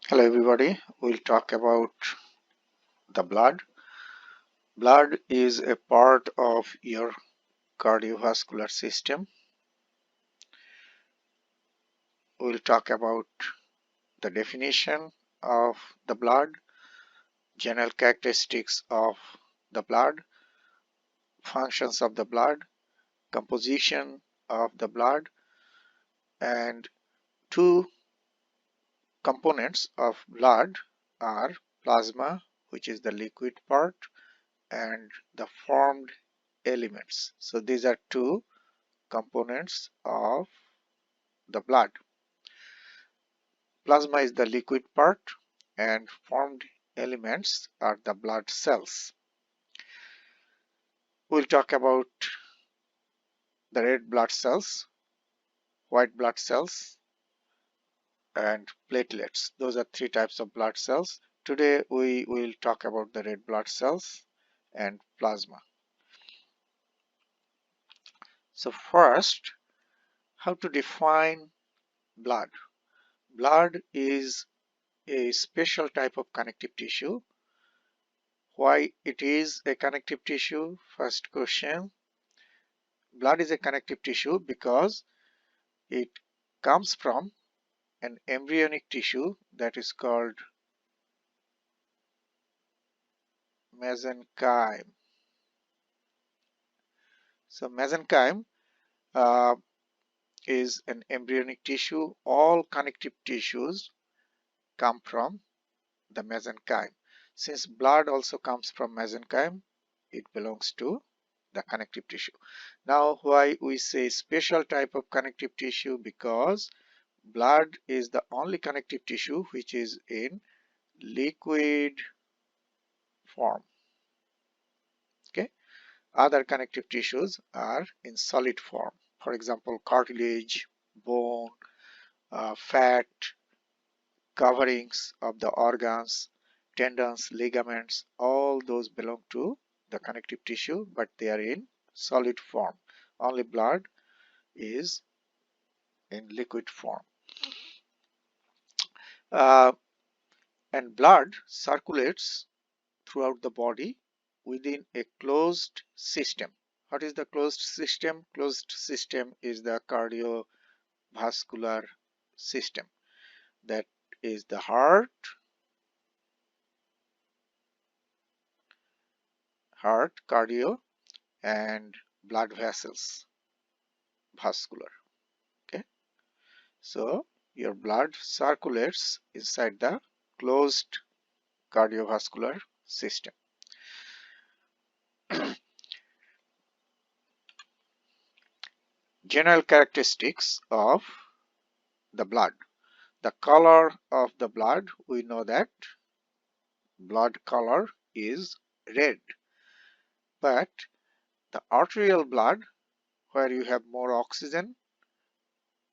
Hello everybody, we'll talk about the blood. Blood is a part of your cardiovascular system. We'll talk about the definition of the blood, general characteristics of the blood, functions of the blood, composition of the blood, and two components of blood are plasma, which is the liquid part, and the formed elements. So these are two components of the blood. Plasma is the liquid part and formed elements are the blood cells. We'll talk about the red blood cells, white blood cells, and platelets. Those are three types of blood cells. Today we will talk about the red blood cells and plasma. So first, how to define blood? Blood is a special type of connective tissue. Why it is a connective tissue? First question. Blood is a connective tissue because it comes from an embryonic tissue that is called mesenchyme. So mesenchyme is an embryonic tissue. All connective tissues come from the mesenchyme. Since blood also comes from mesenchyme, it belongs to the connective tissue. Now why we say special type of connective tissue? Because blood is the only connective tissue which is in liquid form. Okay, other connective tissues are in solid form. For example, cartilage, bone, fat, coverings of the organs, tendons, ligaments, all those belong to the connective tissue, but they are in solid form. Only blood is in liquid form. Uh, and blood circulates throughout the body within a closed system. What is the closed system? Closed system is the cardiovascular system. That is the heart, cardio, and blood vessels, vascular. Okay, so your blood circulates inside the closed cardiovascular system. General characteristics of the blood. The color of the blood, we know that blood color is red, but the arterial blood, where you have more oxygen,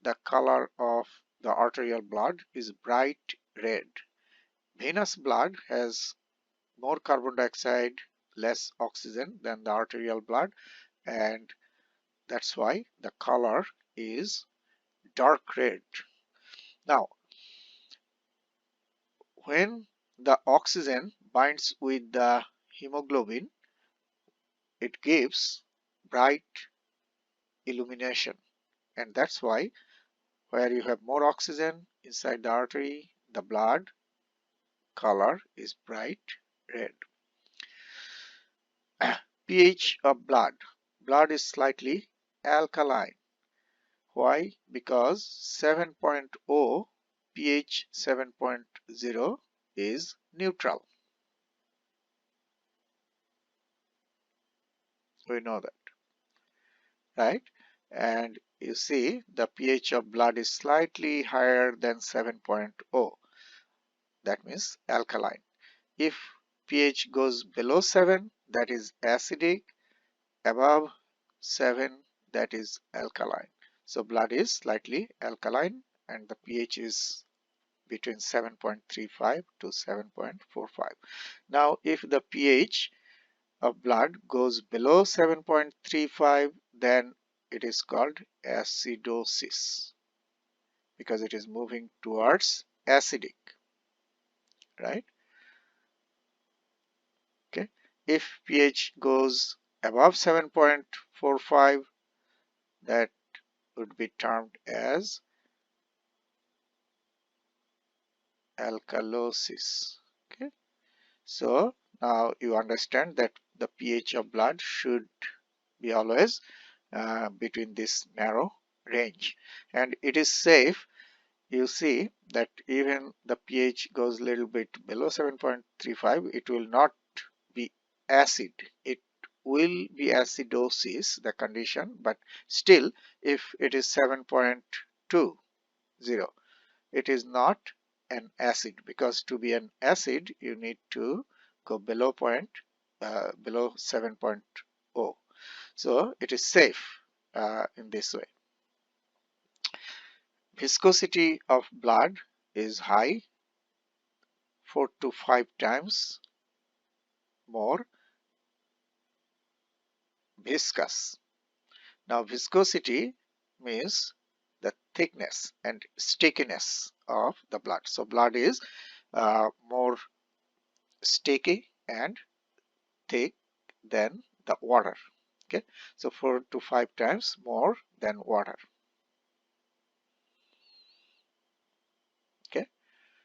the color of the arterial blood is bright red. Venous blood has more carbon dioxide, less oxygen than the arterial blood, and that's why the color is dark red. Now, when the oxygen binds with the hemoglobin, it gives bright illumination, and that's why where you have more oxygen inside the artery, the blood color is bright red. pH of blood. Blood is slightly alkaline. Why? Because 7.0 pH 7.0 is neutral. We know that, right? And you see the pH of blood is slightly higher than 7.0. That means alkaline. If pH goes below 7, that is acidic. Above 7, that is alkaline. So blood is slightly alkaline and the pH is between 7.35 to 7.45. Now if the pH of blood goes below 7.35, then it is called acidosis because it is moving towards acidic. right? Okay. If pH goes above 7.45, that would be termed as alkalosis. Okay. So now you understand that the pH of blood should be always between this narrow range, and it is safe. You see that even the pH goes a little bit below 7.35, it will not be acid. It will be acidosis, the condition, but still if it is 7.20, it is not an acid, because to be an acid you need to go below below 7.0. So it is safe in this way. Viscosity of blood is high, 4 to 5 times more viscous. Now viscosity means the thickness and stickiness of the blood. So blood is more sticky and thick than the water. Okay, so 4 to 5 times more than water. Okay,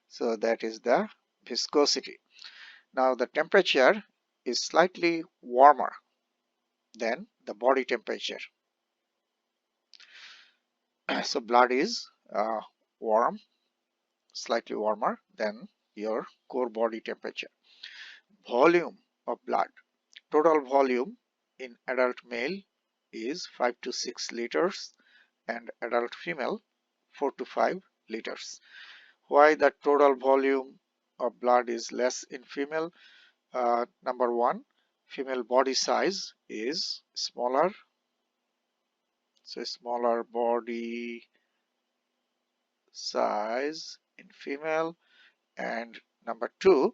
so that is the viscosity. Now the temperature is slightly warmer than the body temperature. So blood is warm, slightly warmer than your core body temperature. Volume of blood. Total volume in adult male is 5 to 6 liters and adult female 4 to 5 liters. Why the total volume of blood is less in female? Number one, female body size is smaller. So smaller body size in female. And number two,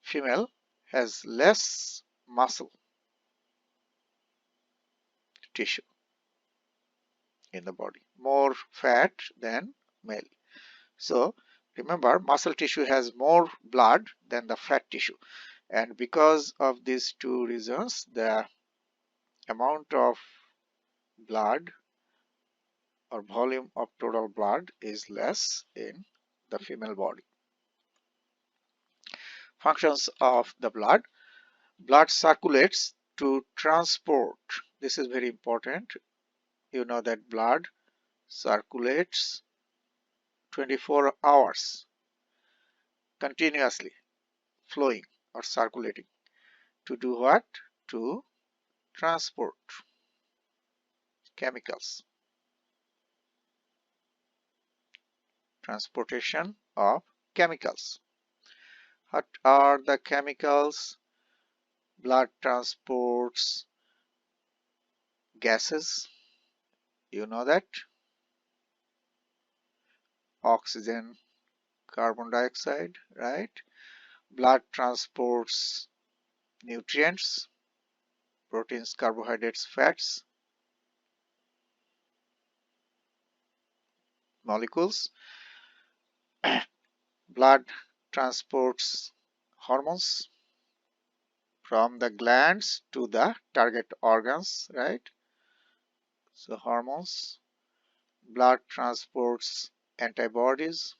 female has less muscle tissue in the body, more fat than male. So remember, muscle tissue has more blood than the fat tissue, and because of these two reasons, the amount of blood or volume of total blood is less in the female body. Functions of the blood. Blood circulates to transport. This is very important. You know that blood circulates 24 hours continuously flowing or circulating. To do what? To transport chemicals. Transportation of chemicals. What are the chemicals? Blood transports gases. You know that. Oxygen, carbon dioxide, right? Blood transports nutrients, proteins, carbohydrates, fats, molecules. Blood transports hormones from the glands to the target organs, right? So hormones. Blood transports antibodies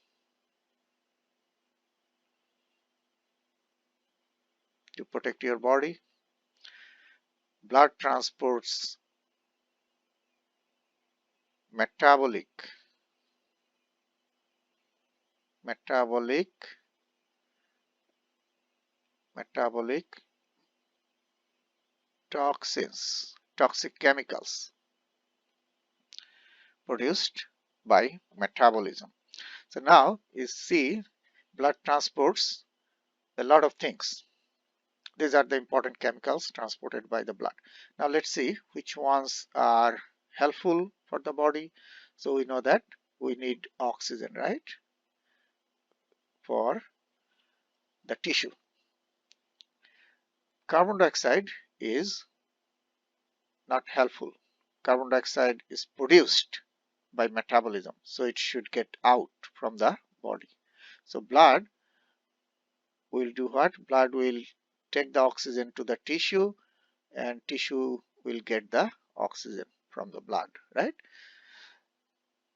to protect your body. Blood transports metabolic toxins, toxic chemicals produced by metabolism. So now you see, blood transports a lot of things. These are the important chemicals transported by the blood. Now let's see which ones are helpful for the body. So we know that we need oxygen, right, for the tissue. Carbon dioxide is not helpful. Carbon dioxide is produced by metabolism, so it should get out from the body. So blood will do what? Blood will take the oxygen to the tissue, and tissue will get the oxygen from the blood, right?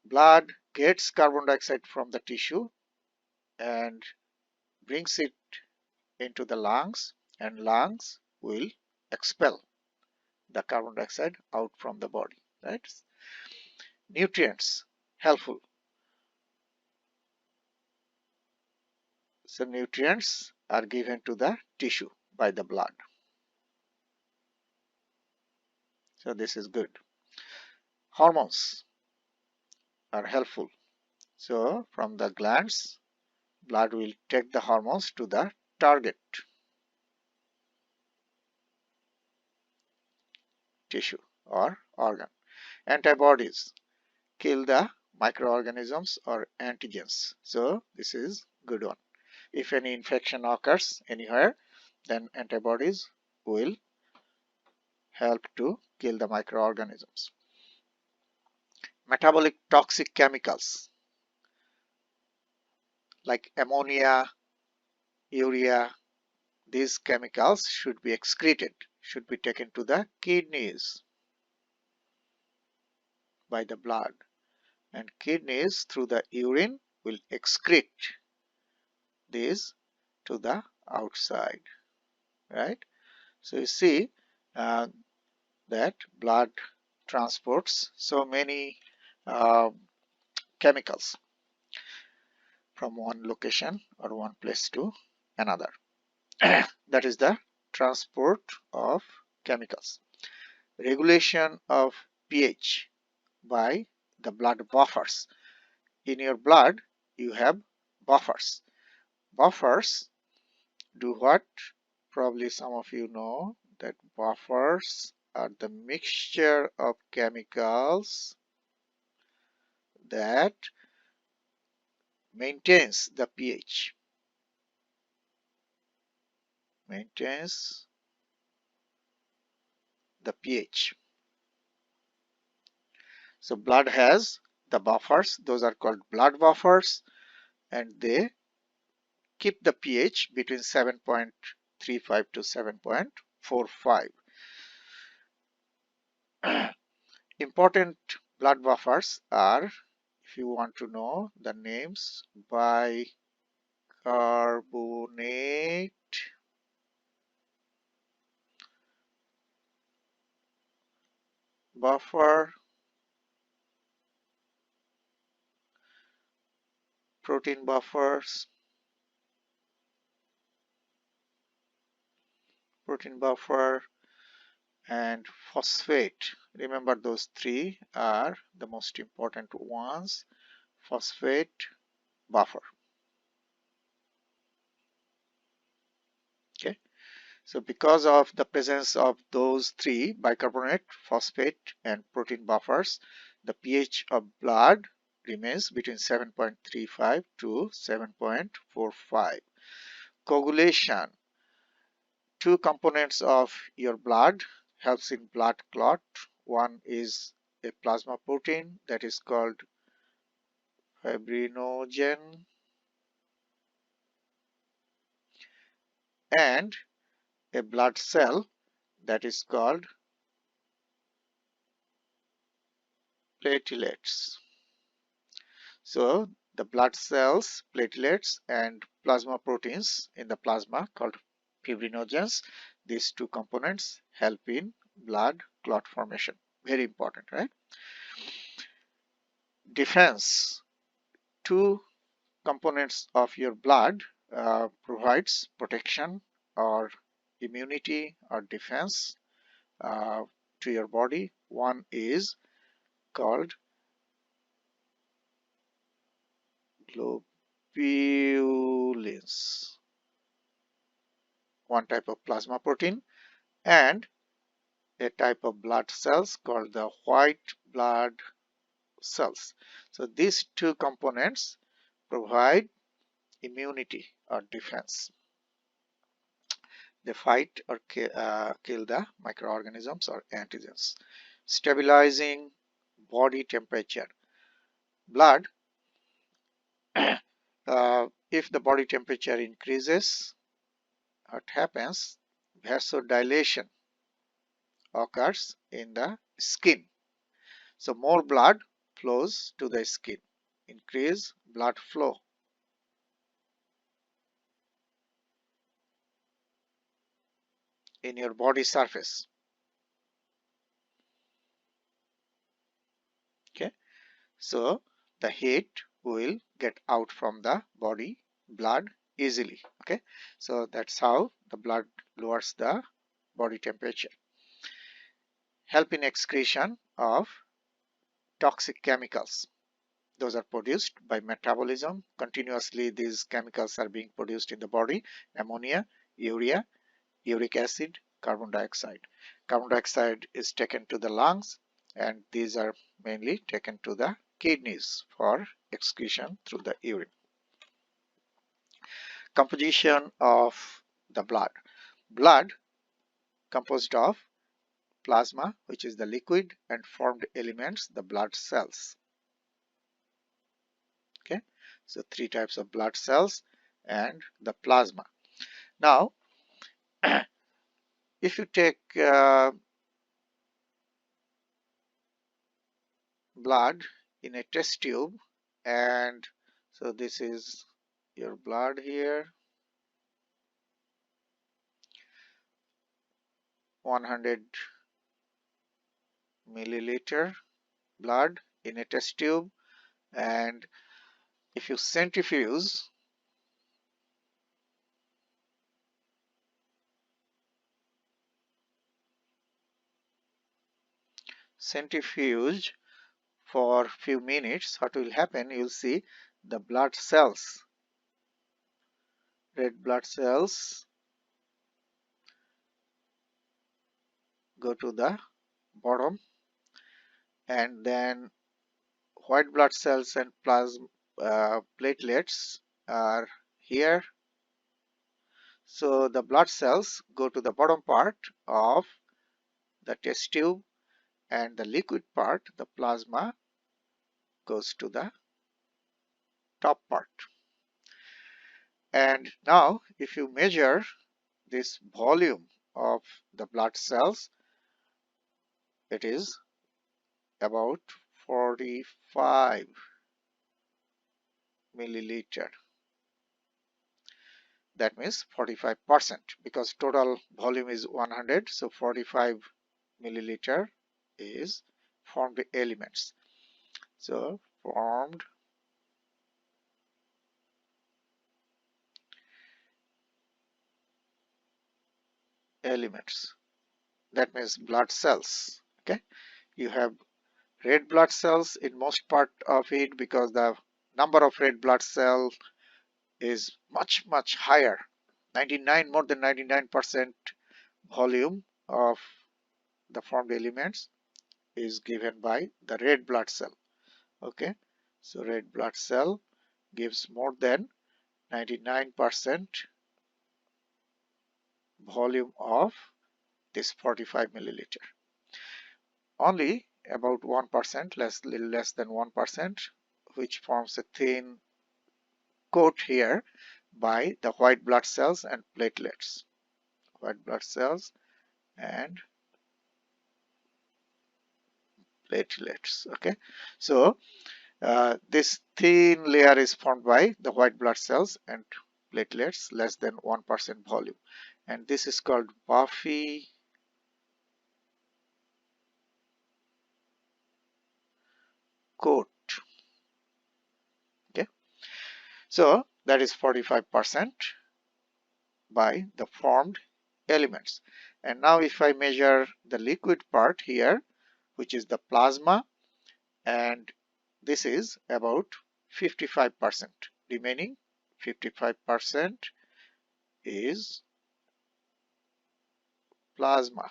Blood gets carbon dioxide from the tissue and brings it into the lungs, and lungs will expel the carbon dioxide out from the body, right? Nutrients, helpful. So nutrients are given to the tissue by the blood. So this is good. Hormones are helpful. So from the glands, blood will take the hormones to the target tissue or organ. Antibodies kill the microorganisms or antigens. So this is good one. If any infection occurs anywhere, then antibodies will help to kill the microorganisms. Metabolic toxic chemicals like ammonia, urea, these chemicals should be excreted, should be taken to the kidneys by the blood, and kidneys through the urine will excrete these to the outside, right? So you see uh, that blood transports so many uh, chemicals from one location or one place to another. That is the transport of chemicals. Regulation of pH by the blood buffers. In your blood, you have buffers. Buffers do what? Probably some of you know that buffers are the mixture of chemicals that maintains the pH. Maintains the pH. So blood has the buffers, those are called blood buffers, and they keep the pH between 7.35 to 7.45. Important blood buffers are, if you want to know the names, bicarbonate, buffer, protein buffers, protein buffer, and phosphate. Remember, those three are the most important ones. Phosphate buffer. Okay, so because of the presence of those three, bicarbonate, phosphate, and protein buffers, the pH of blood remains between 7.35 to 7.45. Coagulation. Two components of your blood helps in blood clot. One is a plasma protein that is called fibrinogen, and a blood cell that is called platelets. So the blood cells, platelets, and plasma proteins in the plasma called fibrinogens, these two components help in blood clot formation. Very important, right? Defense. Two components of your blood provides protection or immunity or defense to your body. One is called globulins, one type of plasma protein, and a type of blood cells called the white blood cells. So these two components provide immunity or defense. They fight or kill the microorganisms or antigens. Stabilizing body temperature. Blood, if the body temperature increases, what happens? Vasodilation occurs in the skin. So more blood flows to the skin, increase blood flow. In your body surface. Okay, so the heat will get out from the body blood easily. Okay, so that's how the blood lowers the body temperature. Help in excretion of toxic chemicals. Those are produced by metabolism. Continuously these chemicals are being produced in the body: ammonia, urea, uric acid, carbon dioxide. Carbon dioxide is taken to the lungs, and these are mainly taken to the kidneys for excretion through the urine. Composition of the blood. Blood composed of plasma, which is the liquid, and formed elements, the blood cells. Okay, so three types of blood cells and the plasma. Now if you take blood in a test tube, and so this is your blood here, 100 milliliter blood in a test tube, and if you centrifuge for few minutes, what will happen? You'll see the blood cells, red blood cells, go to the bottom, and then white blood cells and plasma platelets are here. So the blood cells go to the bottom part of the test tube, and the liquid part, the plasma, goes to the top part. And now if you measure this volume of the blood cells, it is about 45 milliliter. That means 45%, because total volume is 100, so 45 milliliter is formed elements. So formed elements, that means blood cells. Okay, you have red blood cells in most part of it, because the number of red blood cells is much higher. More than 99% volume of the formed elements is given by the red blood cell. Okay, so red blood cell gives more than 99% volume of this 45 milliliter. Only about 1%, little less than 1%, which forms a thin coat here by the white blood cells and platelets. White blood cells and platelets. Okay, so this thin layer is formed by the white blood cells and platelets, less than 1% volume, and this is called buffy coat. Okay, so that is 45% by the formed elements. And now if I measure the liquid part here, which is the plasma, and this is about 55%. Remaining 55% is plasma.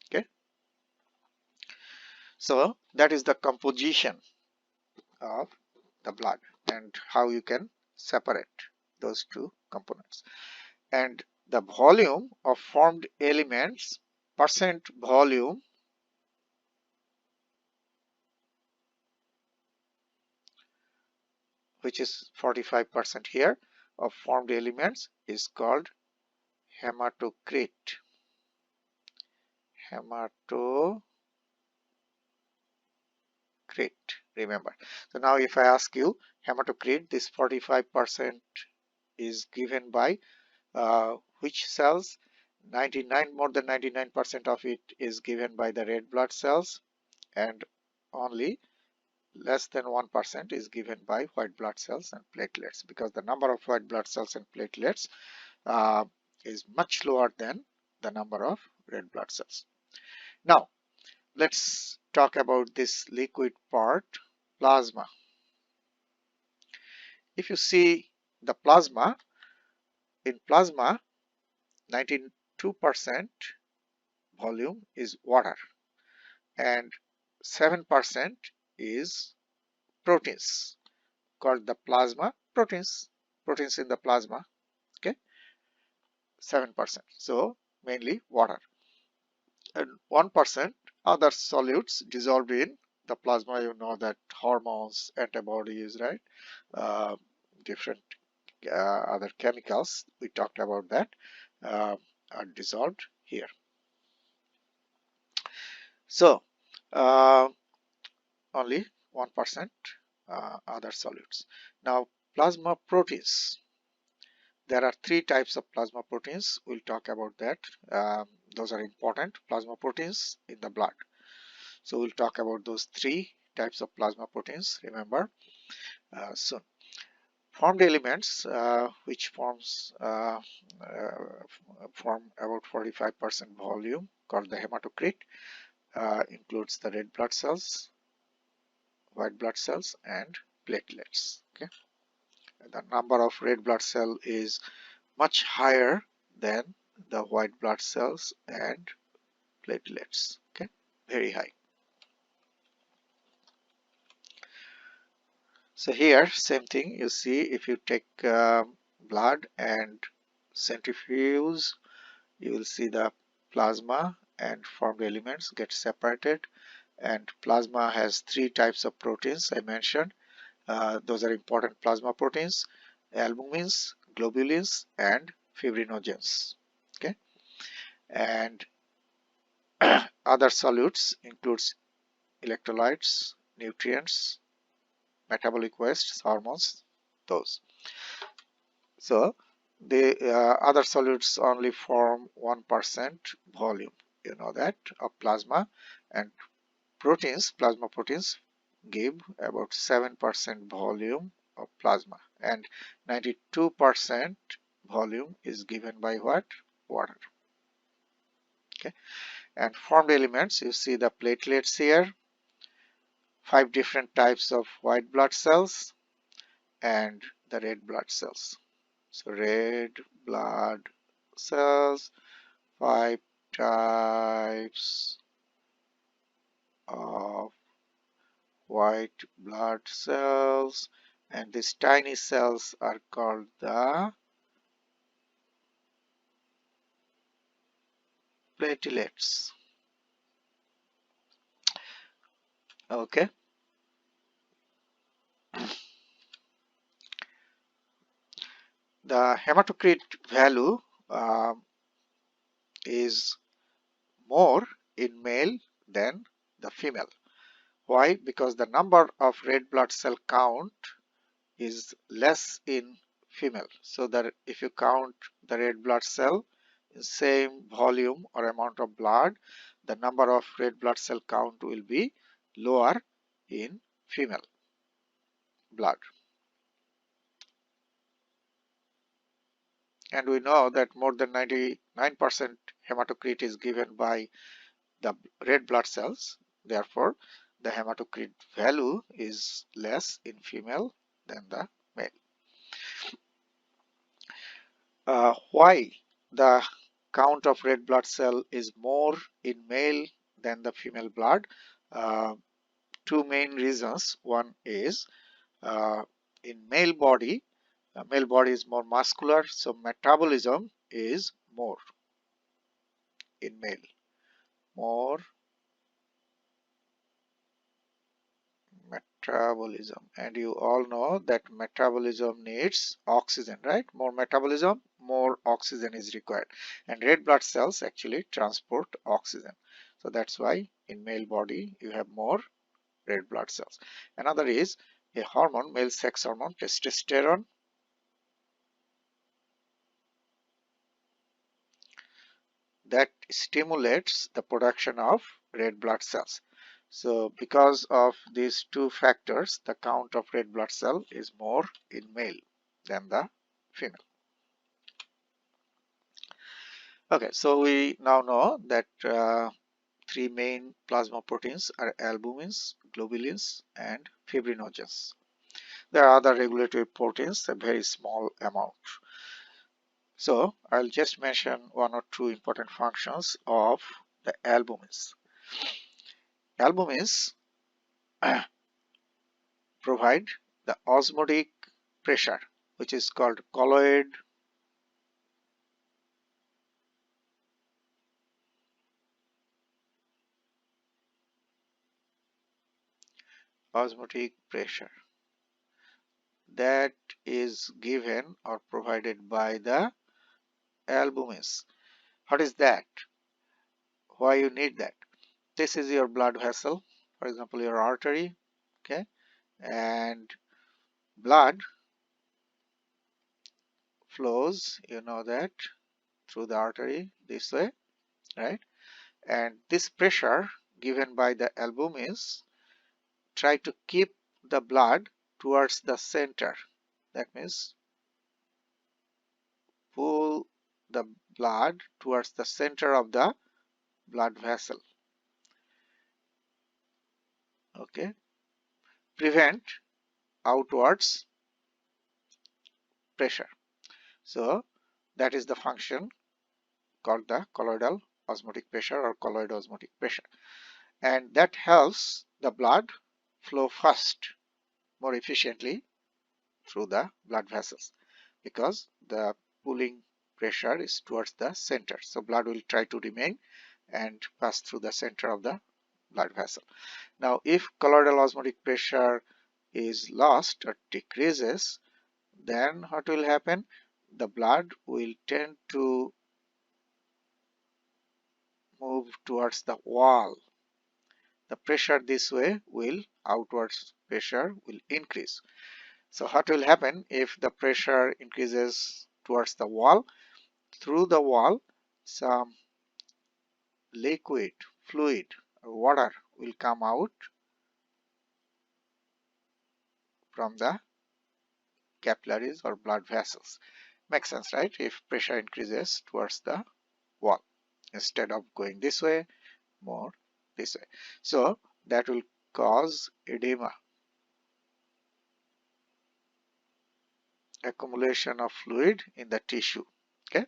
Okay, so that is the composition of the blood and how you can separate those two components. And the volume of formed elements, percent volume, which is 45% here, of formed elements is called hematocrit. Hematocrit, remember. So now if I ask you hematocrit, this 45% is given by which cells? 99, more than 99% of it is given by the red blood cells, and only less than 1% is given by white blood cells and platelets, because the number of white blood cells and platelets uh, is much lower than the number of red blood cells. Now let's talk about this liquid part, plasma. If you see the plasma, in plasma 92% volume is water and 7% is proteins, called the plasma proteins. Proteins in the plasma, okay, 7%. So mainly water, and 1% other solutes dissolved in the plasma. You know that hormones, antibodies, right? Uh, Different other chemicals, we talked about that, are dissolved here. So only 1% other solutes. Now plasma proteins. There are three types of plasma proteins. We'll talk about that. Those are important plasma proteins in the blood. So we'll talk about those three types of plasma proteins, remember, soon. Formed elements, which form about 45% volume, called the hematocrit, includes the red blood cells, white blood cells, and platelets. Okay, the number of red blood cell is much higher than the white blood cells and platelets. Okay, very high. So here same thing, you see, if you take blood and centrifuge, you will see the plasma and formed elements get separated, and plasma has three types of proteins I mentioned. Those are important plasma proteins: albumins, globulins, and fibrinogens. Okay, and other solutes includes electrolytes, nutrients, metabolic wastes, hormones, those. So the other solutes only form 1% volume, you know that, of plasma, and proteins, plasma proteins, give about 7% volume of plasma, and 92% volume is given by what? Water. Okay, and formed elements, you see the platelets here, 5 different types of white blood cells and the red blood cells. So red blood cells, 5 types of white blood cells, and these tiny cells are called the platelets. Okay, the hematocrit value is more in male than the female. Why? Because the number of red blood cell count is less in female. So that if you count the red blood cell in same volume or amount of blood, the number of red blood cell count will be lower in female blood. And we know that more than 99% hematocrit is given by the red blood cells. Therefore, the hematocrit value is less in female than the male. Why the count of red blood cell is more in male than the female blood? Two main reasons. One is in male body is more muscular, so metabolism is more in male, more metabolism, and you all know that metabolism needs oxygen, right? More metabolism, more oxygen is required, and red blood cells actually transport oxygen. So that's why in male body you have more red blood cells. Another is a hormone, male sex hormone, testosterone, that stimulates the production of red blood cells. So because of these two factors, the count of red blood cell is more in male than the female. Okay, so we now know that three main plasma proteins are albumins, globulins, and fibrinogens. There are other regulatory proteins, a very small amount. So I'll just mention one or two important functions of the albumins. Albumins provide the osmotic pressure, which is called colloid osmotic pressure, that is given or provided by the albumins. What is that? Why you need that? This is your blood vessel, for example your artery, okay, and blood flows, you know that, through the artery this way, right? And this pressure given by the albumins try to keep the blood towards the center. That means pull the blood towards the center of the blood vessel. Okay, prevent outwards pressure. So that is the function called the colloidal osmotic pressure or colloid osmotic pressure, and that helps the blood flow fast, more efficiently through the blood vessels, because the pulling pressure is towards the center. So blood will try to remain and pass through the center of the blood vessel. Now if colloidal osmotic pressure is lost or decreases, then what will happen? The blood will tend to move towards the wall. The pressure this way will, outwards pressure will increase. So what will happen if the pressure increases towards the wall? Through the wall, some liquid, fluid, or water will come out from the capillaries or blood vessels. Makes sense, right? If pressure increases towards the wall, instead of going this way, more this way. So that will cause edema, accumulation of fluid in the tissue. Okay.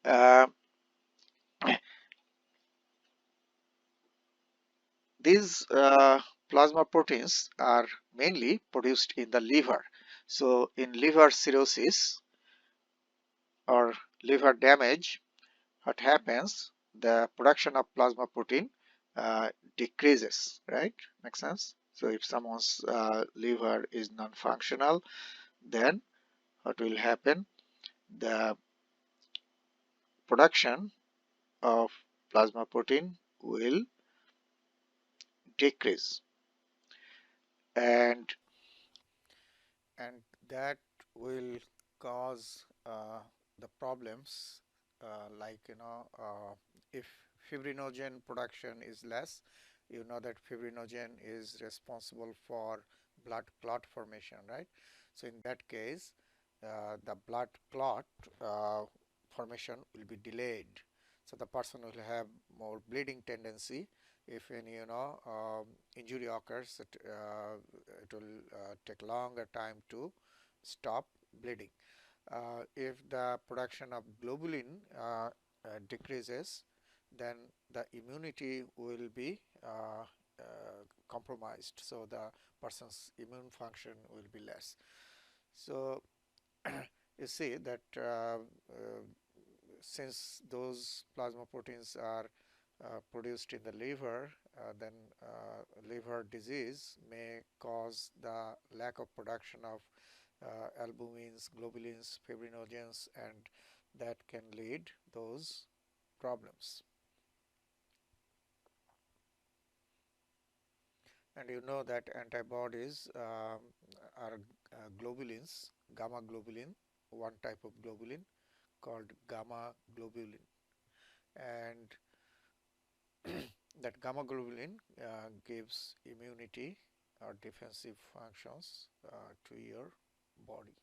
Uh, these plasma proteins are mainly produced in the liver. So in liver cirrhosis or liver damage, what happens? The production of plasma protein decreases, right? Makes sense? So if someone's liver is non-functional, then what will happen? The production of plasma protein will decrease, and that will cause the problems, like if fibrinogen production is less, you know that fibrinogen is responsible for blood clot formation, right? So in that case the blood clot formation will be delayed, so the person will have more bleeding tendency. If any injury occurs, it will take longer time to stop bleeding. If the production of globulin decreases, then the immunity will be compromised, so the person's immune function will be less. So you see that since those plasma proteins are produced in the liver, then liver disease may cause the lack of production of albumins, globulins, fibrinogens, and that can lead those problems. And you know that antibodies are globulins, gamma globulin, one type of globulin called gamma globulin, and that gamma globulin gives immunity or defensive functions to your body.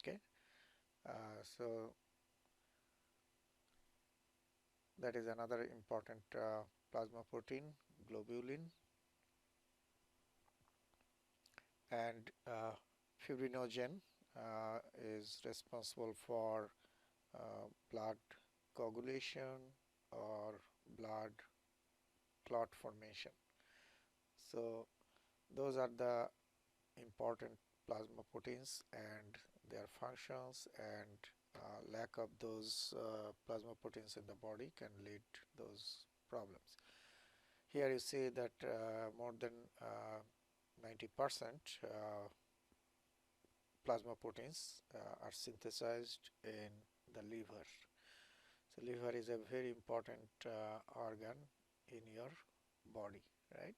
Okay, so that is another important plasma protein, globulin, and fibrinogen is responsible for blood coagulation or blood clot formation. So those are the important plasma proteins and their functions, and lack of those plasma proteins in the body can lead to those problems. Here you see that more than 90% plasma proteins are synthesized in the liver. So liver is a very important organ in your body, right?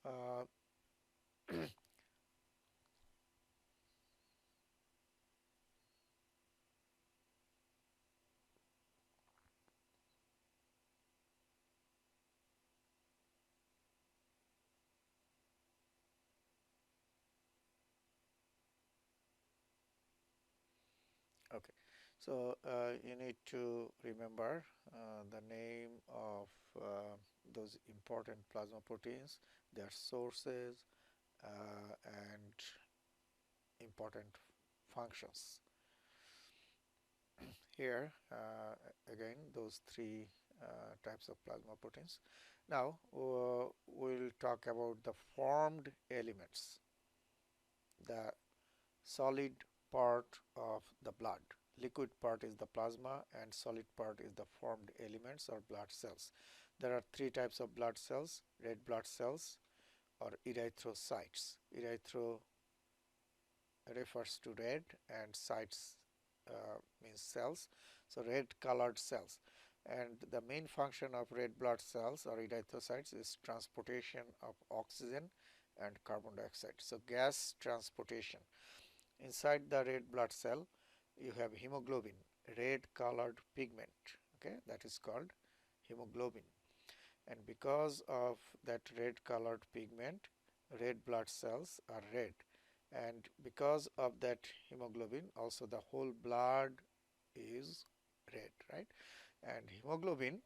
Uh, okay, so you need to remember the name of those important plasma proteins, their sources, and important functions. Here again those three types of plasma proteins. Now we'll talk about the formed elements, the solid part of the blood. Liquid part is the plasma and solid part is the formed elements or blood cells. There are three types of blood cells: red blood cells or erythrocytes. Erythro refers to red and cytes means cells, so red colored cells. And the main function of red blood cells or erythrocytes is transportation of oxygen and carbon dioxide. So gas transportation. Inside the red blood cell you have hemoglobin, red colored pigment, okay, that is called hemoglobin. And because of that red colored pigment, red blood cells are red, and because of that hemoglobin also the whole blood is red, right? And hemoglobin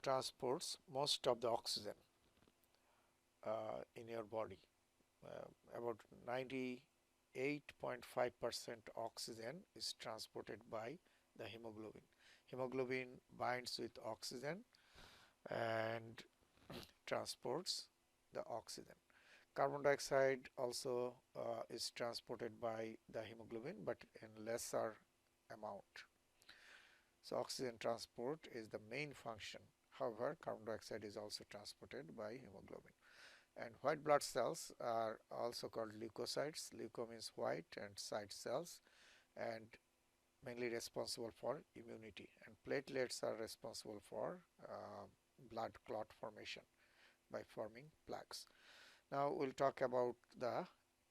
transports most of the oxygen in your body. About 98.5% oxygen is transported by the hemoglobin. Hemoglobin binds with oxygen and transports the oxygen. Carbon dioxide also is transported by the hemoglobin, but in lesser amount. So oxygen transport is the main function. However, carbon dioxide is also transported by hemoglobin. And white blood cells are also called leukocytes. Leuko means white and cyte cells, and mainly responsible for immunity. And platelets are responsible for blood clot formation by forming plaques. Now we'll talk about the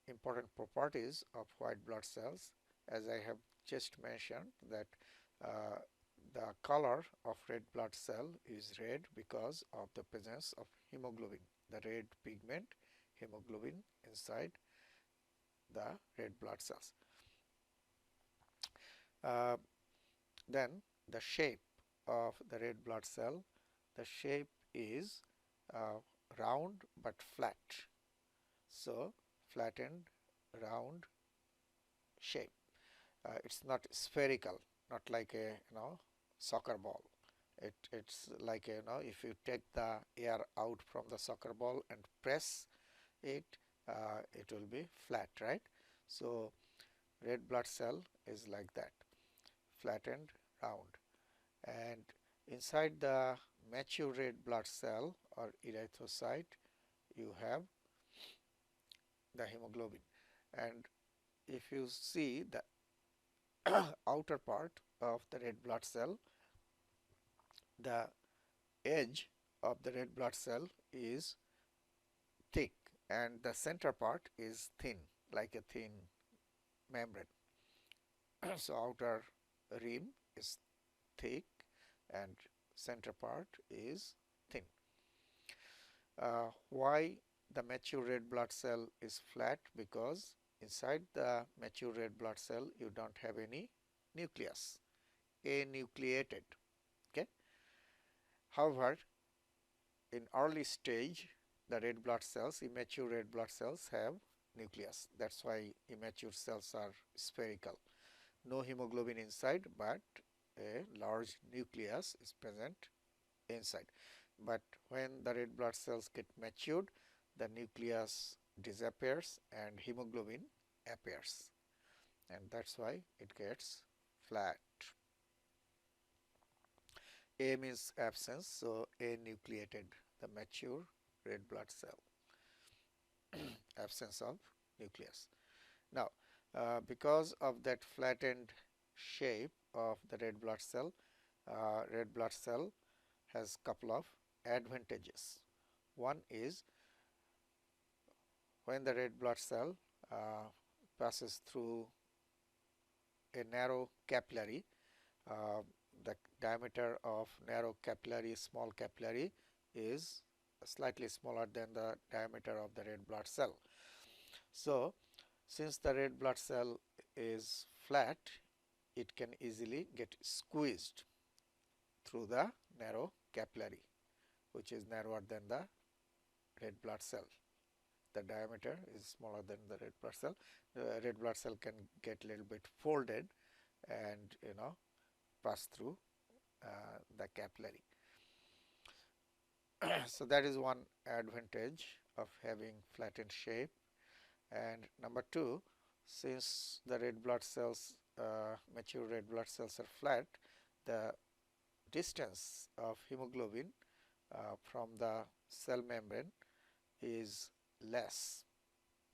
important properties of white blood cells. As I have just mentioned that uh, the color of red blood cell is red because of the presence of hemoglobin, the red pigment hemoglobin inside the red blood cells. Uh, then the shape of the red blood cell, the shape is uh, round but flat. So flattened round shape. It's not spherical, not like a soccer ball. It's like if you take the air out from the soccer ball and press it, it will be flat, right? So red blood cell is like that, flattened round. And Inside the mature red blood cell or erythrocyte, you have the hemoglobin. And if you see the outer part of the red blood cell, the edge of the red blood cell is thick and the center part is thin, like a thin membrane. So outer rim is thick and center part is thin. Why the mature red blood cell is flat? Because inside the mature red blood cell you don't have any nucleus, anucleated. Okay. However, in early stage, the red blood cells, immature red blood cells have nucleus. That's why immature cells are spherical. No hemoglobin inside, but a large nucleus is present inside. But when the red blood cells get matured, the nucleus disappears and hemoglobin appears, and that's why it gets flat. A means absence, so anucleated, the mature red blood cell, absence of nucleus. Now, because of that flattened shape of the red blood cell has couple of advantages. One is when the red blood cell passes through a narrow capillary, uh, the diameter of narrow capillary, small capillary, is slightly smaller than the diameter of the red blood cell. So, since the red blood cell is flat, it can easily get squeezed through the narrow capillary, which is narrower than the red blood cell. The diameter is smaller than the red blood cell. The red blood cell can get a little bit folded and pass through the capillary. So that is one advantage of having flattened shape. And number two, since the red blood cells, mature red blood cells are flat, the distance of hemoglobin from the cell membrane is less.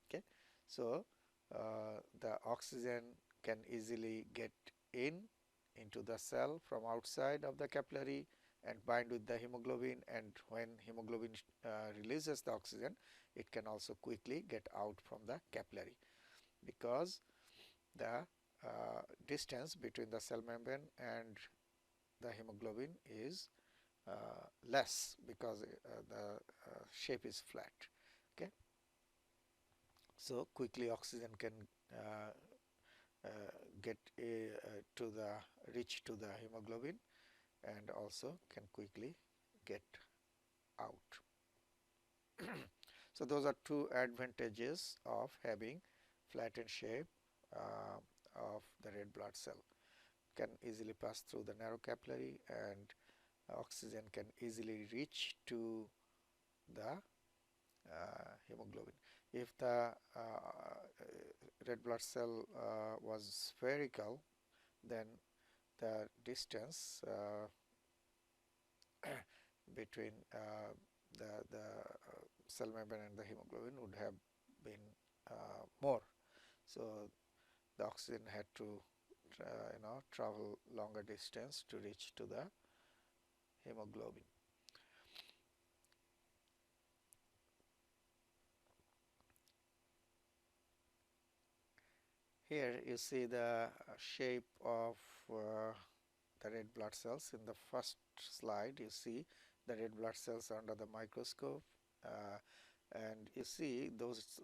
Okay, so the oxygen can easily get into the cell from outside of the capillary and bind with the hemoglobin, and when hemoglobin releases the oxygen, it can also quickly get out from the capillary, because the distance between the cell membrane and the hemoglobin is less, because the shape is flat. Okay, so quickly oxygen can get to the reach to the hemoglobin and also can quickly get out. So those are two advantages of having flattened shape of the red blood cell. Can easily pass through the narrow capillary, and oxygen can easily reach to the hemoglobin. If the red blood cell was spherical, then the distance between the cell membrane and the hemoglobin would have been more. So the oxygen had to travel longer distance to reach to the hemoglobin. Here you see the shape of the red blood cells. In the first slide you see the red blood cells under the microscope, and you see those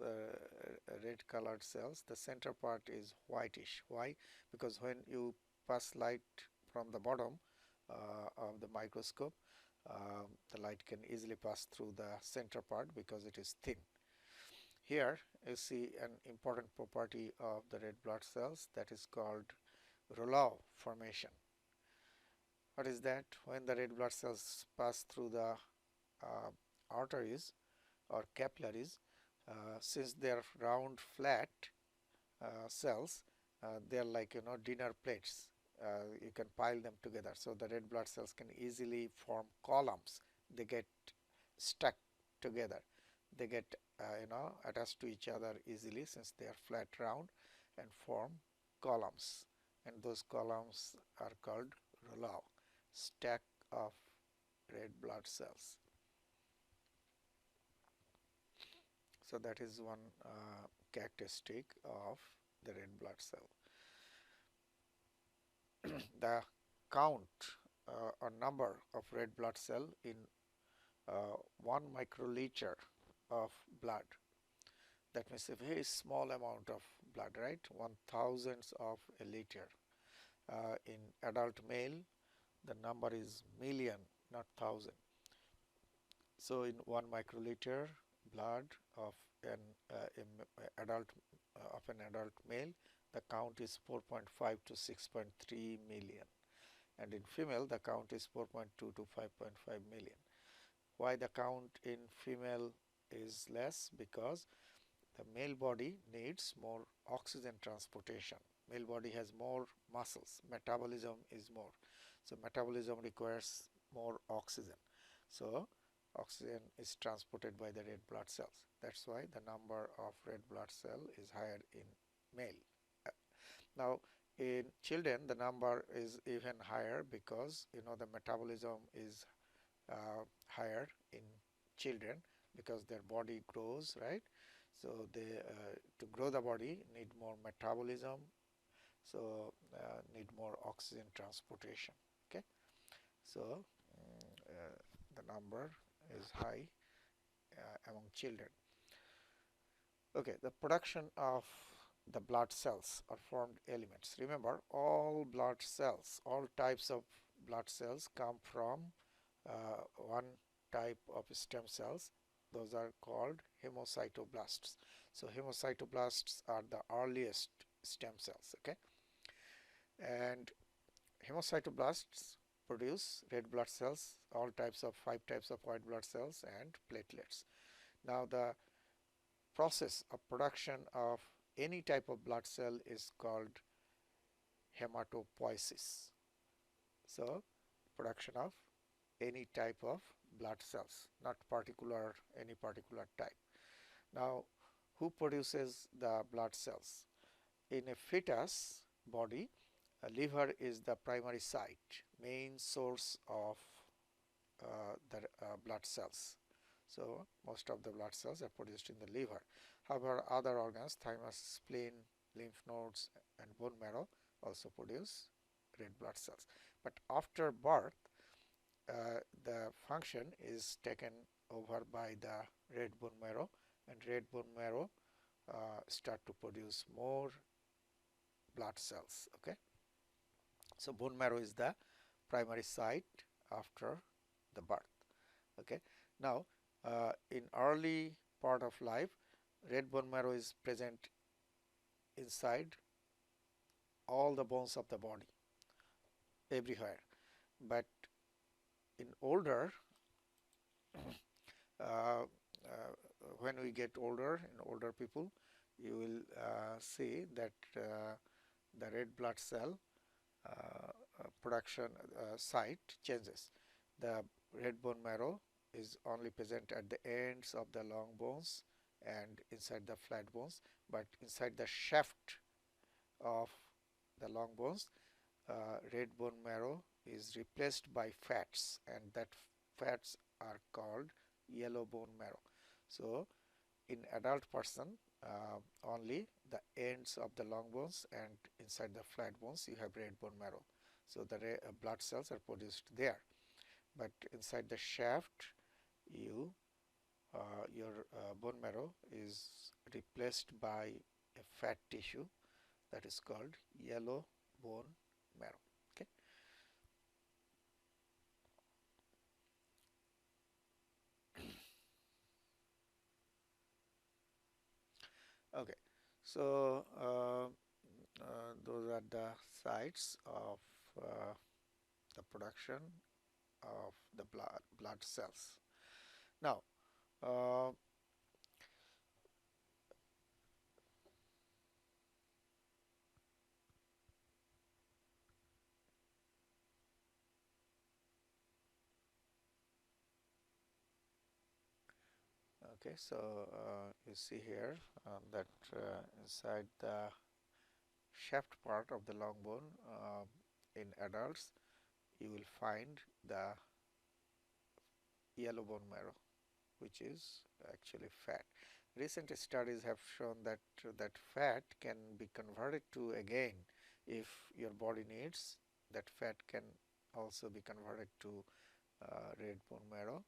red colored cells, the center part is whitish. Why? Because when you pass light from the bottom of the microscope, the light can easily pass through the center part because it is thin. Here you see an important property of the red blood cells, that is called rouleau formation. What is that? When the red blood cells pass through the arteries or capillaries, since they are round flat cells, they are like dinner plates. you can pile them together. So the red blood cells can easily form columns. They get stuck together. They get attached to each other easily since they are flat round and form columns. And those columns are called rouleau, stack of red blood cells. So that is one characteristic of the red blood cell. The count or number of red blood cell in 1 microliter of blood, that means a very small amount of blood, right? 1/1000th of a liter. In adult male, the number is million, not thousand. So in 1 microliter blood of an adult male, the count is 4.5 to 6.3 million, and in female the count is 4.2 to 5.5 million. Why the count in female is less? Because the male body needs more oxygen transportation. Male body has more muscles, metabolism is more, so metabolism requires more oxygen. So oxygen is transported by the red blood cells. That's why the number of red blood cell is higher in male. Now in children the number is even higher because the metabolism is higher in children because their body grows, right? So they to grow the body need more metabolism, so need more oxygen transportation. Okay, so the number is high among children. Okay, the production of the blood cells or formed elements. Remember, all blood cells, all types of blood cells come from one type of stem cells. Those are called hemocytoblasts. So hemocytoblasts are the earliest stem cells. Okay, and hemocytoblasts produce red blood cells, all types of 5 types of white blood cells and platelets. Now the process of production of any type of blood cell is called hematopoiesis. So production of any type of blood cells, not any particular type. Now who produces the blood cells? In a fetus body, a liver is the primary site, main source of the blood cells. So most of the blood cells are produced in the liver. However, other organs, thymus, spleen, lymph nodes and bone marrow also produce red blood cells. But after birth, the function is taken over by the red bone marrow, and red bone marrow start to produce more blood cells. Okay, so bone marrow is the primary site after the birth. Okay, now in early part of life, red bone marrow is present inside all the bones of the body, everywhere. But in older uh, when we get older, in older people, you will see that the red blood cell production site changes. The red bone marrow is only present at the ends of the long bones and inside the flat bones, but inside the shaft of the long bones, red bone marrow is replaced by fats, and that fats are called yellow bone marrow. So in adult person, only the ends of the long bones and inside the flat bones you have red bone marrow. So the blood cells are produced there, but inside the shaft your bone marrow is replaced by a fat tissue that is called yellow bone marrow. Okay. Okay, so those are the sites of the production of the blood cells. Now Okay, so you see here that inside the shaft part of the long bone in adults you will find the yellow bone marrow, which is actually fat. Recent studies have shown that fat can be converted to, again, if your body needs, that fat can also be converted to red bone marrow,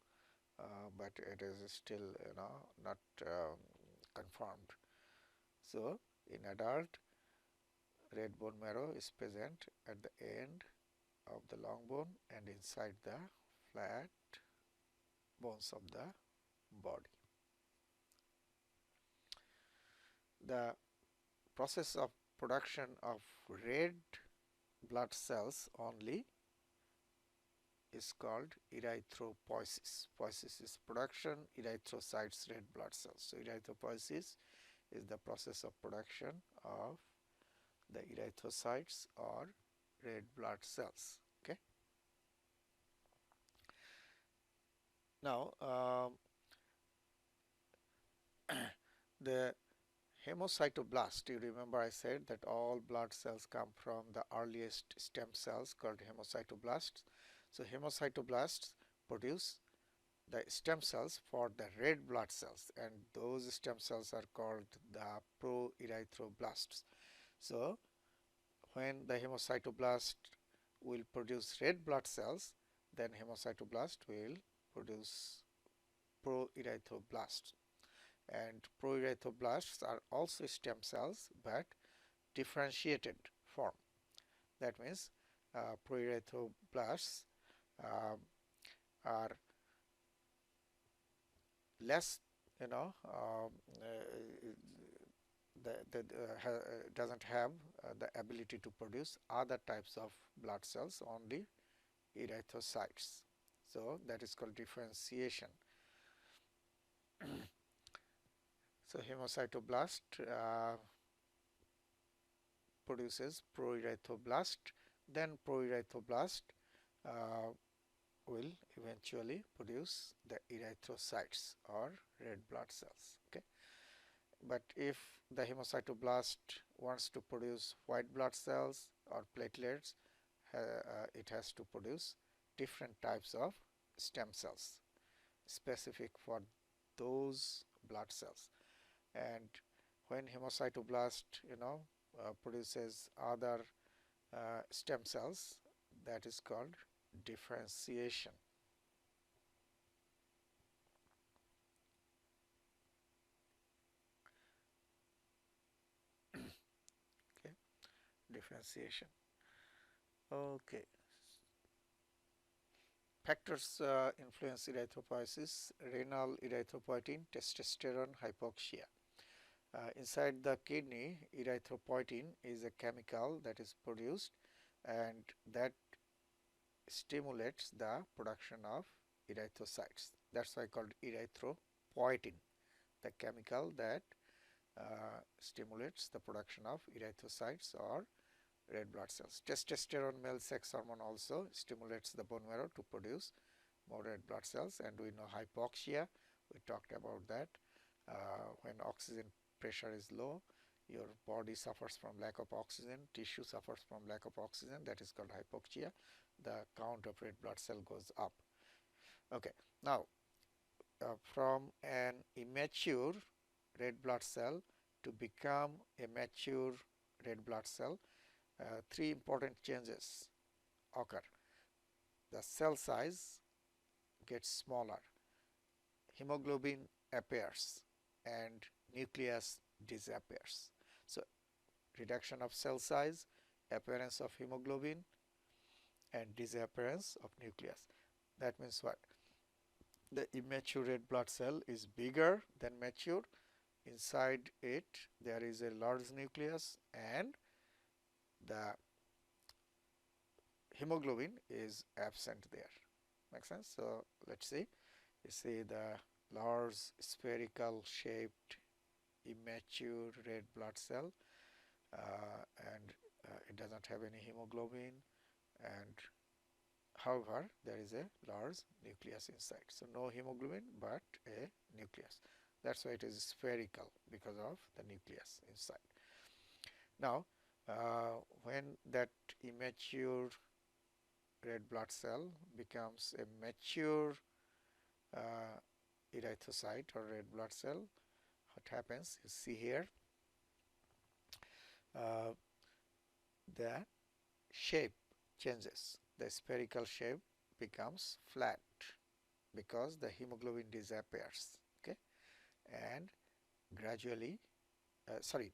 but it is still not confirmed. So in adult, red bone marrow is present at the end of the long bone and inside the flat bones of the body. The process of production of red blood cells only is called erythropoiesis. Poiesis is production, erythrocytes red blood cells. So erythropoiesis is the process of production of the erythrocytes or red blood cells. Okay. Now the hemocytoblast, you remember I said that all blood cells come from the earliest stem cells called hemocytoblasts. So hemocytoblasts produce the stem cells for the red blood cells, and those stem cells are called the proerythroblasts. So when the hemocytoblast will produce red blood cells, then hemocytoblast will produce proerythroblasts. And proerythroblasts are also stem cells but differentiated form. That means proerythroblasts are less, doesn't have the ability to produce other types of blood cells, only erythrocytes. So that is called differentiation. So hemocytoblast produces proerythroblast, then proerythroblast will eventually produce the erythrocytes or red blood cells. Okay, but if the hemocytoblast wants to produce white blood cells or platelets, it has to produce different types of stem cells specific for those blood cells. And when hemocytoblast produces other stem cells, that is called differentiation. Okay, differentiation. Okay. Factors influence erythropoiesis: renal erythropoietin, testosterone, hypoxia. Inside the kidney, erythropoietin is a chemical that is produced and that stimulates the production of erythrocytes. That's why called erythropoietin, the chemical that stimulates the production of erythrocytes or red blood cells. Testosterone, male sex hormone, also stimulates the bone marrow to produce more red blood cells, and we know hypoxia, we talked about that. When oxygen pressure is low, your body suffers from lack of oxygen, tissue suffers from lack of oxygen, that is called hypoxia. The count of red blood cell goes up. Okay, now from an immature red blood cell to become a mature red blood cell, three important changes occur. The cell size gets smaller, hemoglobin appears, and nucleus disappears. So reduction of cell size, appearance of hemoglobin, and disappearance of nucleus. That means what? The immature red blood cell is bigger than mature. Inside it there is a large nucleus and the hemoglobin is absent there. Make sense? So let's see. You see the large spherical shaped immature red blood cell, and it doesn't have any hemoglobin, and however there is a large nucleus inside. So no hemoglobin but a nucleus. That's why it is spherical, because of the nucleus inside. Now, when that immature red blood cell becomes a mature erythrocyte or red blood cell, what happens? You see here, uh, the shape changes. The spherical shape becomes flat because the hemoglobin disappears. Okay, and gradually,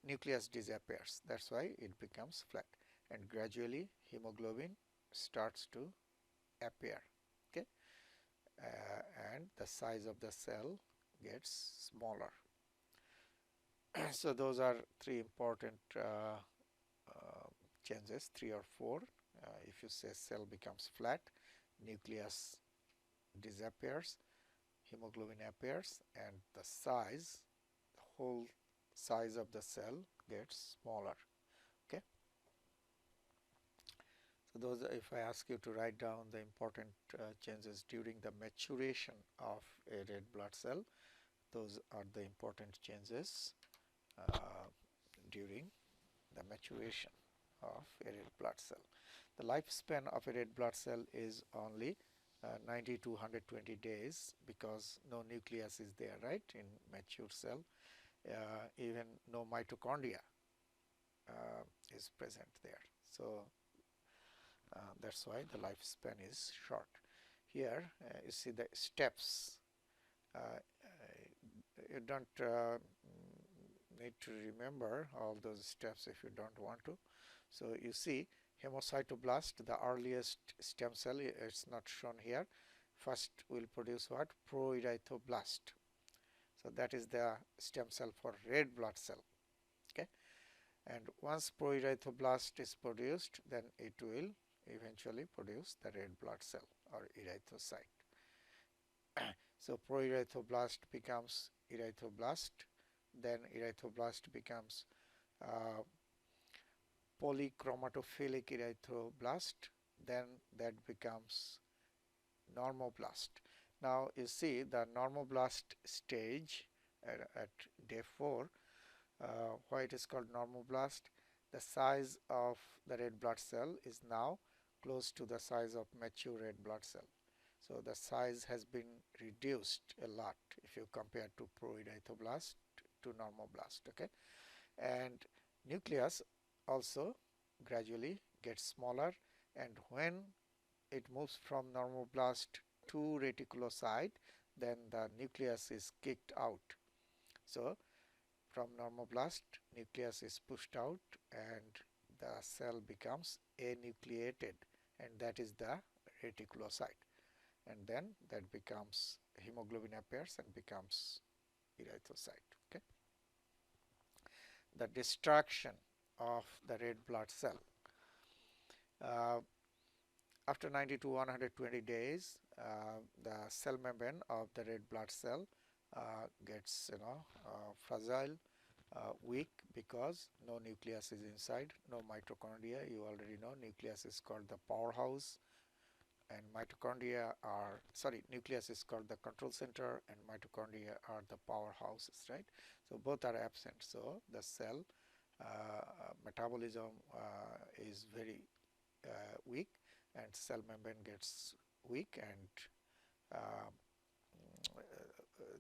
nucleus disappears. That's why it becomes flat, and gradually hemoglobin starts to appear. Okay, and the size of the cell gets smaller. So those are three important changes, three or four. If you say cell becomes flat, nucleus disappears, hemoglobin appears, and the size, the whole size of the cell gets smaller. Okay. So those, if I ask you to write down the important changes during the maturation of a red blood cell, those are the important changes during the maturation of a red blood cell. The lifespan of a red blood cell is only 90 to 120 days, because no nucleus is there, right, in mature cell. Even no mitochondria is present there. So that's why the lifespan is short. Here you see the steps. You don't need to remember all those steps if you don't want to. So you see, hemocytoblast, the earliest stem cell, it's not shown here. First will produce what? Proerythoblast. So that is the stem cell for red blood cell. Okay, and once proerythoblast is produced, then it will eventually produce the red blood cell or erythrocyte. So proerythoblast becomes erythroblast, then erythroblast becomes polychromatophilic erythroblast, then that becomes normoblast. Now you see the normoblast stage at day 4, why it is called normoblast. The size of the red blood cell is now close to the size of mature red blood cell. So the size has been reduced a lot if you compare to proerythoblast to normoblast. Okay, and nucleus also gradually gets smaller, and when it moves from normoblast to reticulocyte, then the nucleus is kicked out. So from normoblast, nucleus is pushed out and the cell becomes anucleated, and that is the reticulocyte, and then that becomes, hemoglobin appears and becomes erythrocyte. Okay, the destruction of the red blood cell. After 90 to 120 days, the cell membrane of the red blood cell gets fragile, weak, because no nucleus is inside, no mitochondria. You already know nucleus is called the powerhouse, and mitochondria are, nucleus is called the control center, and mitochondria are the powerhouses, right? So both are absent. So the cell metabolism is very weak, and cell membrane gets weak, and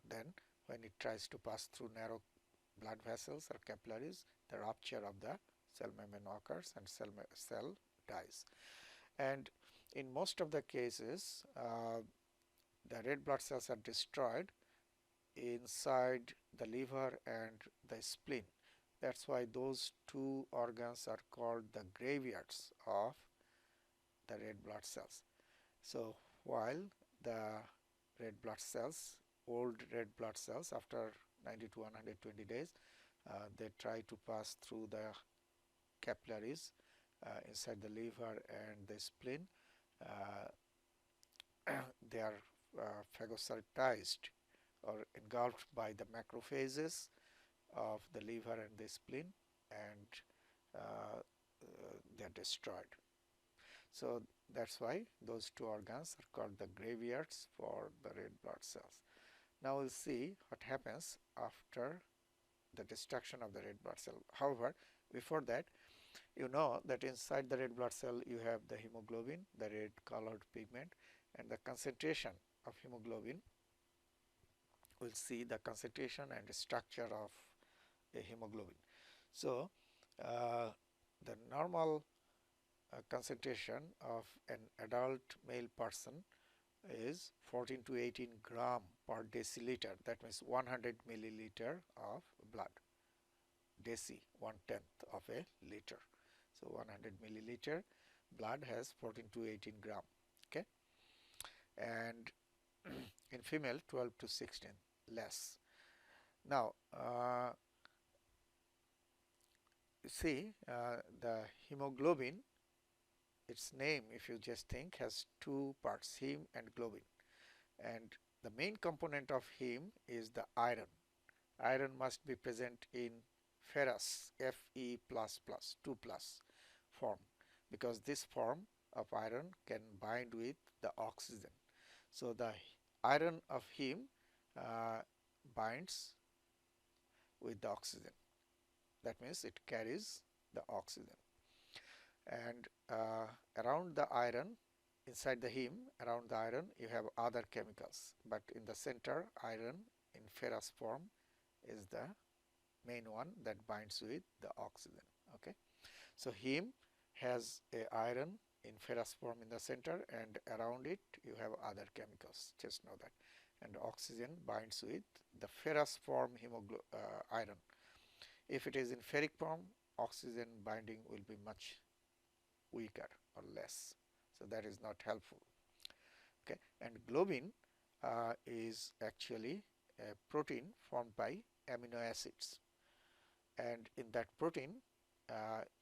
then when it tries to pass through narrow blood vessels or capillaries, the rupture of the cell membrane occurs and cell dies. And in most of the cases, the red blood cells are destroyed inside the liver and the spleen. That's why those two organs are called the graveyards of the red blood cells. So while the red blood cells, old red blood cells, after 90 to 120 days, they try to pass through the capillaries inside the liver and the spleen. They are phagocytized or engulfed by the macrophages of the liver and the spleen, and they are destroyed. So that's why those two organs are called the graveyards for the red blood cells. Now we'll see what happens after the destruction of the red blood cell. However, before that, you know that inside the red blood cell you have the hemoglobin, the red colored pigment, and the concentration of hemoglobin. We'll see the concentration and structure of a hemoglobin. So, the normal concentration of an adult male person is 14 to 18 gram per deciliter. That means 100 milliliter of blood. Deci, 1/10 of a liter. So 100 milliliter blood has 14 to 18 gram. Okay, and in female 12 to 16 less. Now you see the hemoglobin, its name, if you just think, has two parts, heme and globin, and the main component of heme is the iron. Iron must be present in ferrous, Fe++, 2 plus form, because this form of iron can bind with the oxygen. So the iron of heme binds with the oxygen. That means it carries the oxygen. And around the iron, inside the heme, around the iron, you have other chemicals. But in the center, iron in ferrous form is the main one that binds with the oxygen. Okay, so heme has a iron in ferrous form in the center, and around it you have other chemicals, just know that. And oxygen binds with the ferrous form iron. If it is in ferric form, oxygen binding will be much weaker or less, so that is not helpful. Okay, and globin is actually a protein formed by amino acids, and in that protein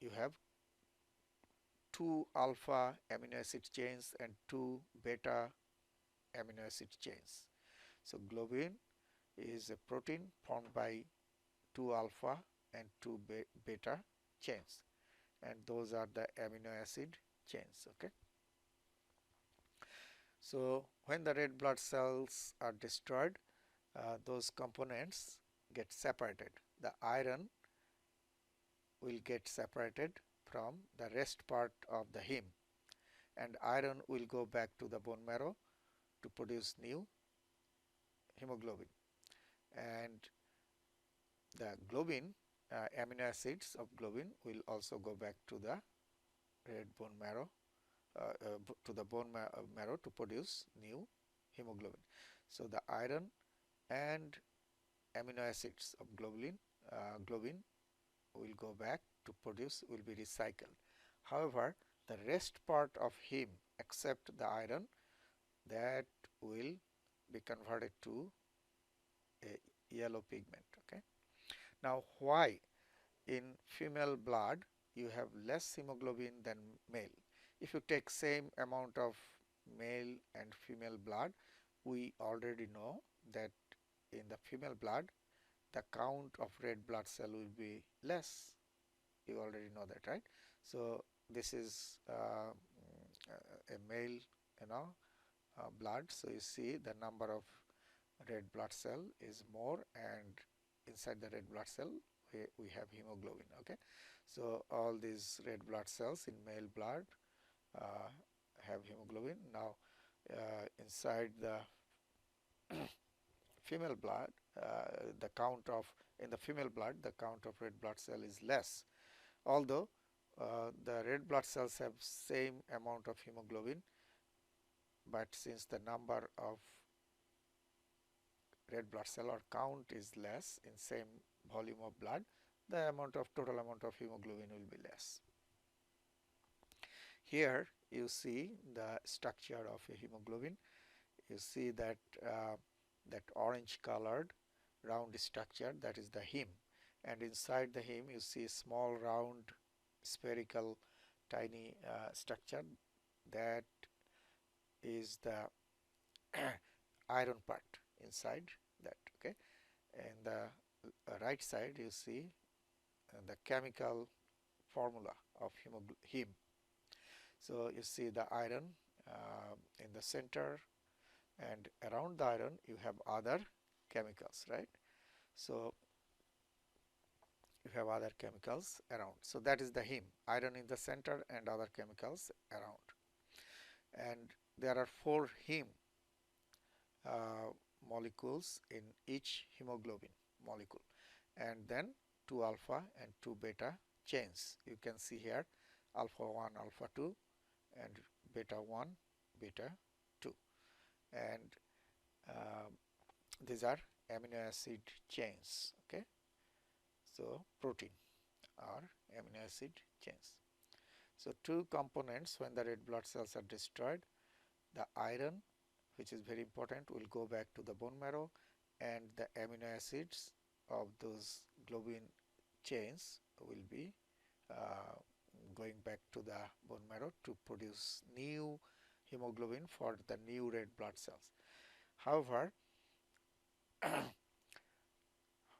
you have 2 alpha amino acid chains and 2 beta amino acid chains. So globin is a protein formed by 2 alpha and 2 beta chains, and those are the amino acid chains. Okay, so when the red blood cells are destroyed, those components get separated. The iron will get separated from the rest part of the heme, and iron will go back to the bone marrow to produce new hemoglobin, and the globin, amino acids of globin, will also go back to the red bone marrow, to the bone marrow to produce new hemoglobin. So the iron and amino acids of globin will go back to produce, will be recycled. However, the rest part of heme except the iron, that will be converted to a yellow pigment. Okay, now why in female blood you have less hemoglobin than male? If you take same amount of male and female blood, we already know that in the female blood the count of red blood cell will be less. You already know that, right? So this is a male, blood. So you see the number of red blood cell is more, and inside the red blood cell we have hemoglobin. Okay, so all these red blood cells in male blood have hemoglobin. Now inside the female blood, the count of, in the female blood, the count of red blood cell is less, although the red blood cells have same amount of hemoglobin, but since the number of red blood cell or count is less in same volume of blood, the total amount of hemoglobin will be less. Here you see the structure of a hemoglobin. You see that that orange colored round structure, that is the heme, and inside the heme you see small round spherical tiny structure, that is the iron part inside that. Okay, and the right side you see the chemical formula of heme. So you see the iron in the center, and around the iron you have other chemicals, right? So you have other chemicals around. So that is the heme, iron in the center and other chemicals around. And there are 4 heme molecules in each hemoglobin molecule, and then 2 alpha and 2 beta chains. You can see here alpha 1, alpha 2 and beta 1, beta 2, and these are amino acid chains. Okay, so protein or amino acid chains. So 2 components when the red blood cells are destroyed, the iron, which is very important, will go back to the bone marrow, and the amino acids of those globin chains will be going back to the bone marrow to produce new hemoglobin for the new red blood cells. However,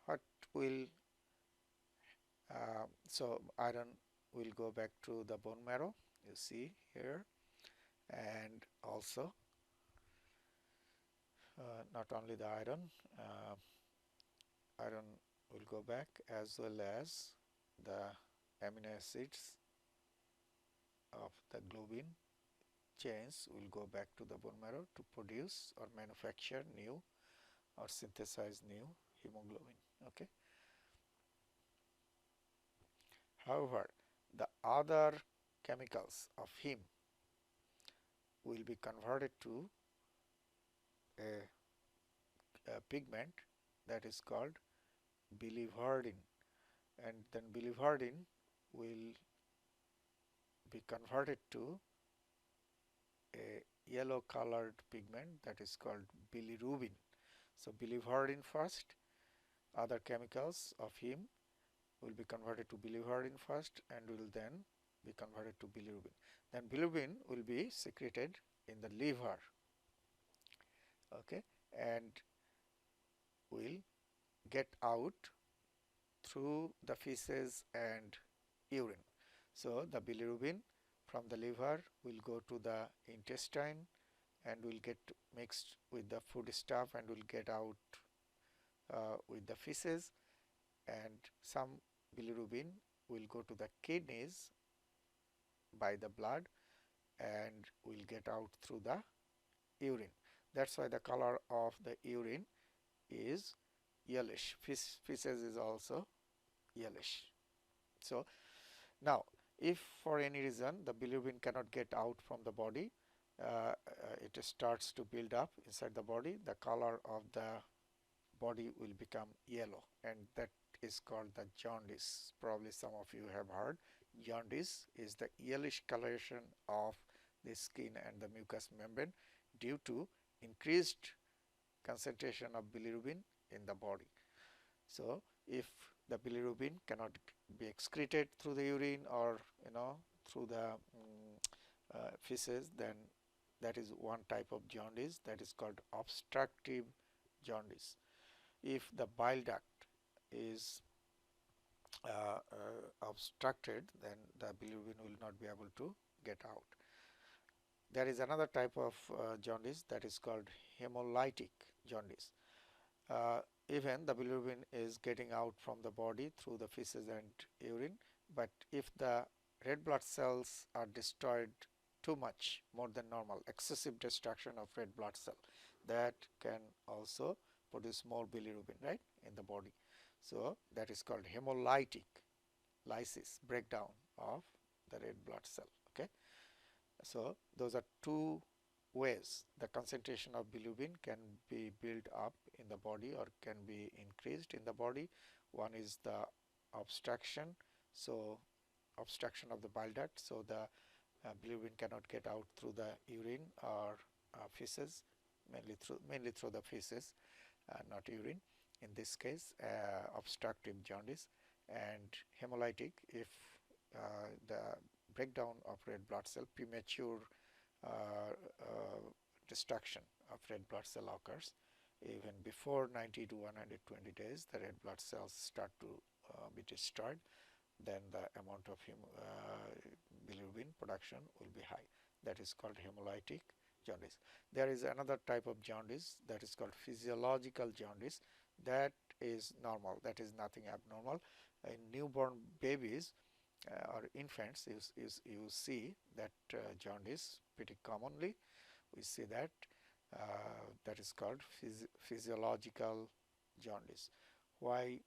what will so iron will go back to the bone marrow, you see here, and also not only the iron will go back, as well as the amino acids of the globin chains will go back to the bone marrow to produce or manufacture new or synthesize new hemoglobin. Okay. However, the other chemicals of heme will be converted to a pigment that is called biliverdin, and then biliverdin will be converted to a yellow colored pigment that is called bilirubin. So biliverdin first, other chemicals of heme will be converted to biliverdin first and will then be converted to bilirubin. Then bilirubin will be secreted in the liver, okay, and will get out through the feces and urine. So the bilirubin from the liver will go to the intestine and will get mixed with the food stuff and will get out with the feces, and some bilirubin will go to the kidneys by the blood and will get out through the urine. That's why the color of the urine is yellowish. Feces is also yellowish. So now if for any reason the bilirubin cannot get out from the body, it starts to build up inside the body, the color of the body will become yellow, and that is called the jaundice. Probably some of you have heard. Jaundice is the yellowish coloration of the skin and the mucous membrane due to increased concentration of bilirubin in the body. So if the bilirubin cannot be excreted through the urine or through the feces, then that is one type of jaundice, that is called obstructive jaundice. If the bile duct is obstructed, then the bilirubin will not be able to get out. There is another type of jaundice that is called hemolytic jaundice. Even the bilirubin is getting out from the body through the feces and urine, but if the red blood cells are destroyed too much, more than normal, excessive destruction of red blood cell, that can also produce more bilirubin, right, in the body. So that is called hemolytic lysis, breakdown of the red blood cell. Okay. So those are 2 ways the concentration of bilirubin can be built up in the body or can be increased in the body. One is the obstruction, so obstruction of the bile duct, so the bilirubin cannot get out through the urine or feces, mainly through the feces, not urine. In this case, obstructive jaundice. And hemolytic, if the breakdown of red blood cell, premature destruction of red blood cell occurs. Even before 90 to 120 days, the red blood cells start to be destroyed. Then the amount of bilirubin production will be high. That is called hemolytic jaundice. There is another type of jaundice that is called physiological jaundice. That is normal, that is nothing abnormal. In newborn babies or infants, you see that jaundice pretty commonly. We see that that is called physiological jaundice. Why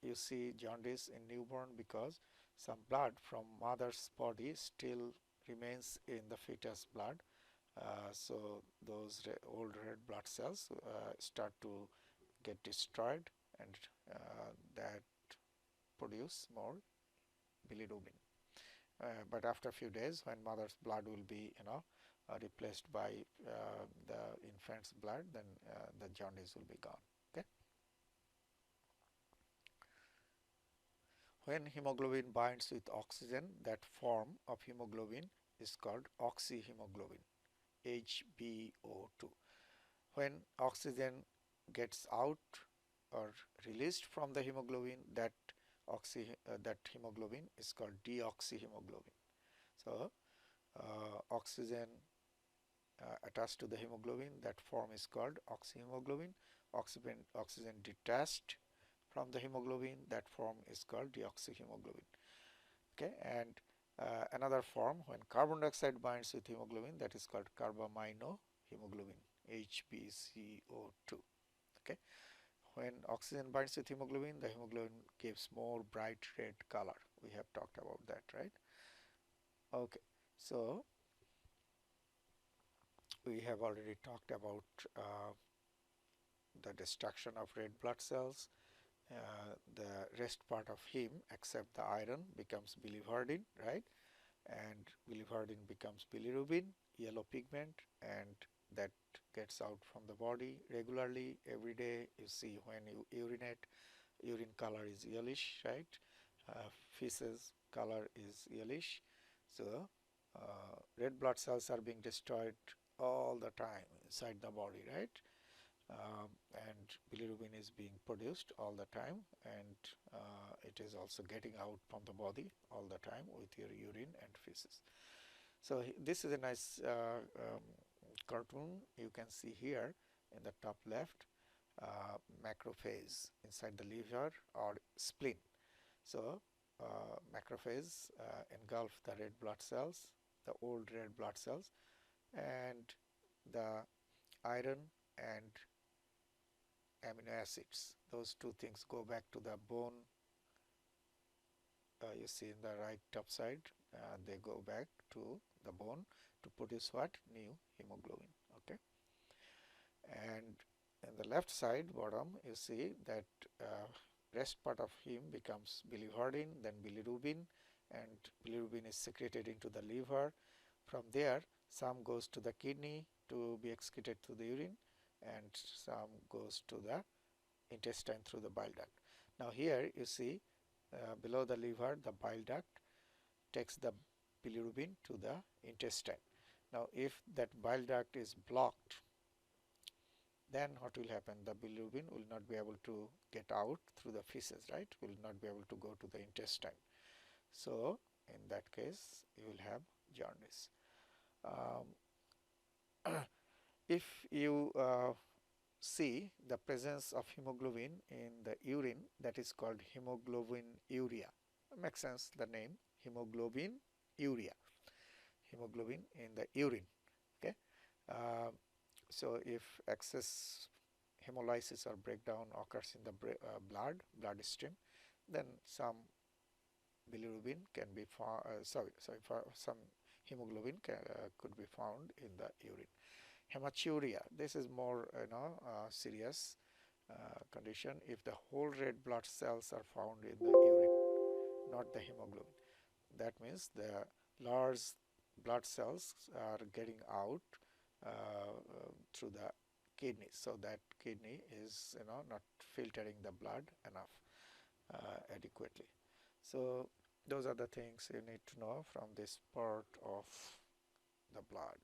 you see jaundice in newborn? Because some blood from mother's body still remains in the fetus blood. So those old red blood cells start to get destroyed, and that produce more bilirubin. But after a few days, when mother's blood will be replaced by the infant's blood, then the jaundice will be gone. Okay. When hemoglobin binds with oxygen, that form of hemoglobin is called oxyhemoglobin, HbO2. When oxygen gets out or released from the hemoglobin, that hemoglobin is called deoxyhemoglobin. So oxygen attached to the hemoglobin, that form is called oxyhemoglobin. Oxygen detached from the hemoglobin, that form is called deoxyhemoglobin. Okay, and another form, when carbon dioxide binds with hemoglobin, that is called carbaminohemoglobin, HbCO2. Okay, when oxygen binds with hemoglobin, the hemoglobin gives more bright red color. We have talked about that, right? Okay, so we have already talked about the destruction of red blood cells. The rest part of heme, except the iron, becomes biliverdin, right? And biliverdin becomes bilirubin, yellow pigment, and that gets out from the body regularly every day. You see, when you urinate, urine color is yellowish, right? Feces color is yellowish. So red blood cells are being destroyed all the time inside the body, right? And bilirubin is being produced all the time, and it is also getting out from the body all the time with your urine and feces. So this is a nice cartoon you can see here in the top left. Macrophage inside the liver or spleen. So macrophage engulf the red blood cells, the old red blood cells, and the iron and amino acids. Those two things go back to the bone. You see in the right top side, they go back to the bone to produce what? New hemoglobin. Okay. And in the left side bottom, you see that rest part of heme becomes biliverdin, then bilirubin, and bilirubin is secreted into the liver. From there, some goes to the kidney to be excreted through the urine, and some goes to the intestine through the bile duct. Now here you see below the liver, the bile duct takes the bilirubin to the intestine. Now if that bile duct is blocked, then what will happen? The bilirubin will not be able to get out through the feces, right? Will not be able to go to the intestine. So in that case, you will have jaundice. If you see the presence of hemoglobin in the urine, that is called hemoglobin urea. Makes sense, the name hemoglobin urea. Hemoglobin in the urine. Okay. So if excess hemolysis or breakdown occurs in the blood stream, then some bilirubin can be found. Some hemoglobin could be found in the urine. Hematuria. This is more serious condition if the whole red blood cells are found in the urine, not the hemoglobin. That means the large blood cells are getting out through the kidney, so that kidney is not filtering the blood enough adequately. So those are the things you need to know from this part of the blood.